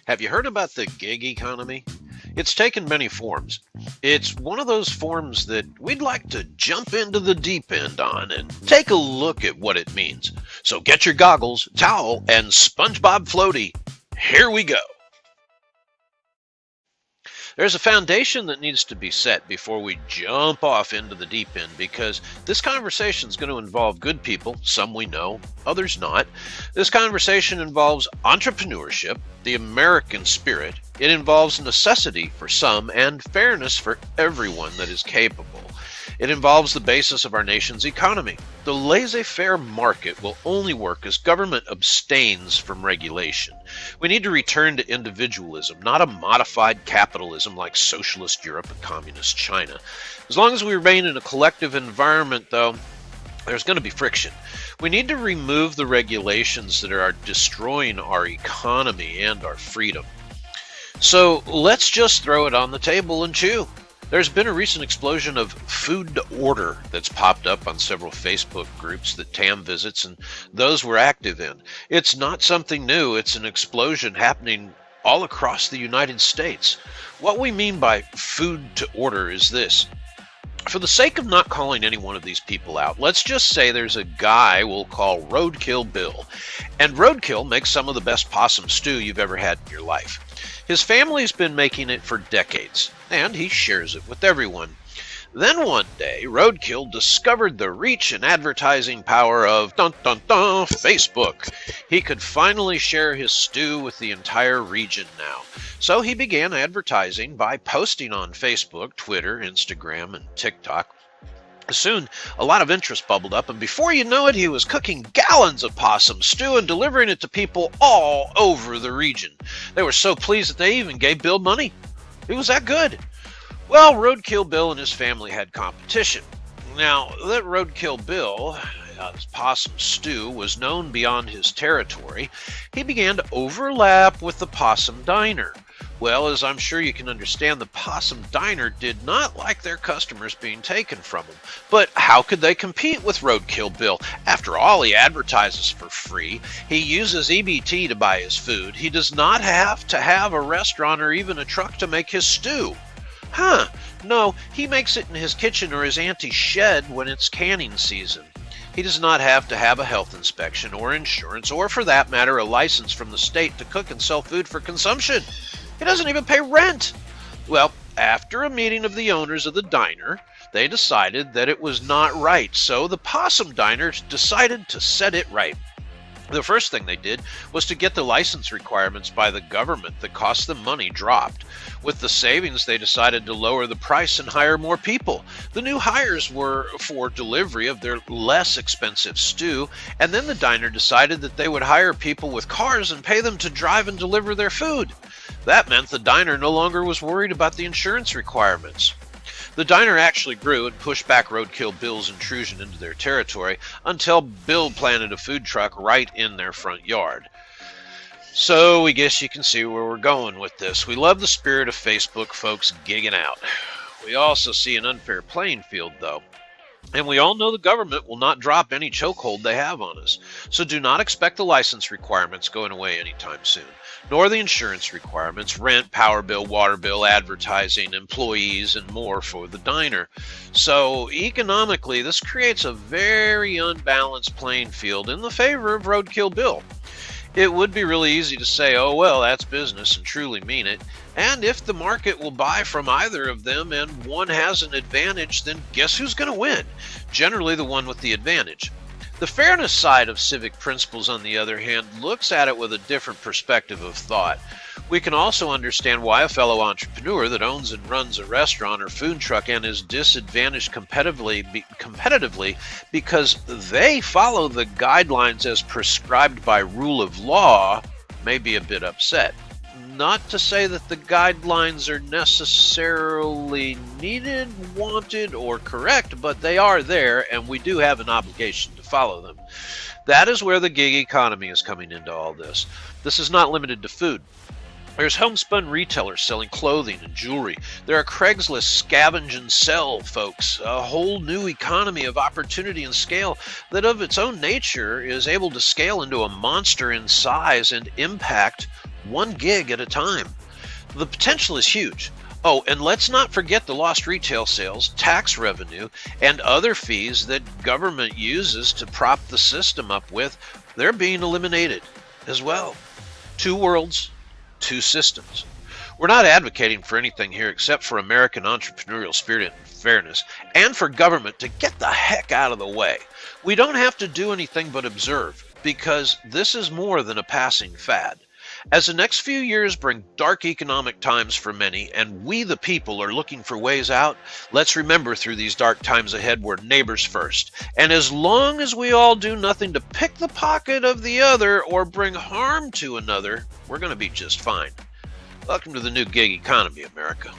Have you heard about the gig economy? It's taken many forms. It's one of those forms that we'd like to jump into the deep end on and take a look at what it means. So get your goggles, towel, and SpongeBob floaty. Here we go. There's a foundation that needs to be set before we jump off into the deep end because this conversation is going to involve good people, some we know, others not. This conversation involves entrepreneurship, the American spirit. It involves necessity for some and fairness for everyone that is capable. It involves the basis of our nation's economy. The laissez-faire market will only work as government abstains from regulation. We need to return to individualism, not a modified capitalism like socialist Europe and communist China. As long as we remain in a collective environment, though, there's going to be friction. We need to remove the regulations that are destroying our economy and our freedom. So let's just throw it on the table and chew. There's been a recent explosion of food to order that's popped up on several Facebook groups that Tam visits and those we're active in. It's not something new, it's an explosion happening all across the United States. What we mean by food to order is this. For the sake of not calling any one of these people out, let's just say there's a guy we'll call Roadkill Bill. And Roadkill makes some of the best possum stew you've ever had in your life. His family's been making it for decades, and he shares it with everyone. Then one day, Roadkill discovered the reach and advertising power of Facebook. He could finally share his stew with the entire region now. So he began advertising by posting on Facebook, Twitter, Instagram, and TikTok. Soon, a lot of interest bubbled up, and before you know it, he was cooking gallons of possum stew and delivering it to people all over the region. They were so pleased that they even gave Bill money. It was that good. Well, Roadkill Bill and his family had competition. Now, that Roadkill Bill, his possum stew, was known beyond his territory, he began to overlap with the Possum Diner. Well, as I'm sure you can understand, the Possum Diner did not like their customers being taken from them. But how could they compete with Roadkill Bill? After all, he advertises for free. He uses EBT to buy his food. He does not have to have a restaurant or even a truck to make his stew. No, he makes it in his kitchen or his auntie's shed when it's canning season. He does not have to have a health inspection or insurance or, for that matter, a license from the state to cook and sell food for consumption. He doesn't even pay rent. Well, after a meeting of the owners of the diner, they decided that it was not right, so the Possum Diner decided to set it right. The first thing they did was to get the license requirements by the government that cost them money dropped. With the savings, they decided to lower the price and hire more people. The new hires were for delivery of their less expensive stew, and then the diner decided that they would hire people with cars and pay them to drive and deliver their food. That meant the diner no longer was worried about the insurance requirements. The diner actually grew and pushed back Roadkill Bill's intrusion into their territory until Bill planted a food truck right in their front yard. So we guess you can see where we're going with this. We love the spirit of Facebook folks gigging out. We also see an unfair playing field, though. And we all know the government will not drop any chokehold they have on us. So do not expect the license requirements going away anytime soon, nor the insurance requirements, rent, power bill, water bill, advertising, employees, and more for the diner. So economically, this creates a very unbalanced playing field in the favor of Roadkill Bill. It would be really easy to say, oh, well, that's business, and truly mean it. And if the market will buy from either of them and one has an advantage, then guess who's going to win? Generally the one with the advantage. The fairness side of civic principles, on the other hand, looks at it with a different perspective of thought. We can also understand why a fellow entrepreneur that owns and runs a restaurant or food truck and is disadvantaged competitively because they follow the guidelines as prescribed by rule of law may be a bit upset. Not to say that the guidelines are necessarily needed, wanted, or correct, but they are there, and we do have an obligation to follow them. That is where the gig economy is coming into all this. This is not limited to food. There's homespun retailers selling clothing and jewelry. There are Craigslist scavenge and sell folks, a whole new economy of opportunity and scale that of its own nature is able to scale into a monster in size and impact 1 gig at a time. The potential is huge. Oh, and let's not forget the lost retail sales, tax revenue, and other fees that government uses to prop the system up with. They're being eliminated as well. Two worlds, two systems. We're not advocating for anything here except for American entrepreneurial spirit and fairness, and for government to get the heck out of the way. We don't have to do anything but observe, because this is more than a passing fad. As the next few years bring dark economic times for many, and we the people are looking for ways out, let's remember through these dark times ahead we're neighbors first. And as long as we all do nothing to pick the pocket of the other or bring harm to another, we're going to be just fine. Welcome to the new gig economy, America.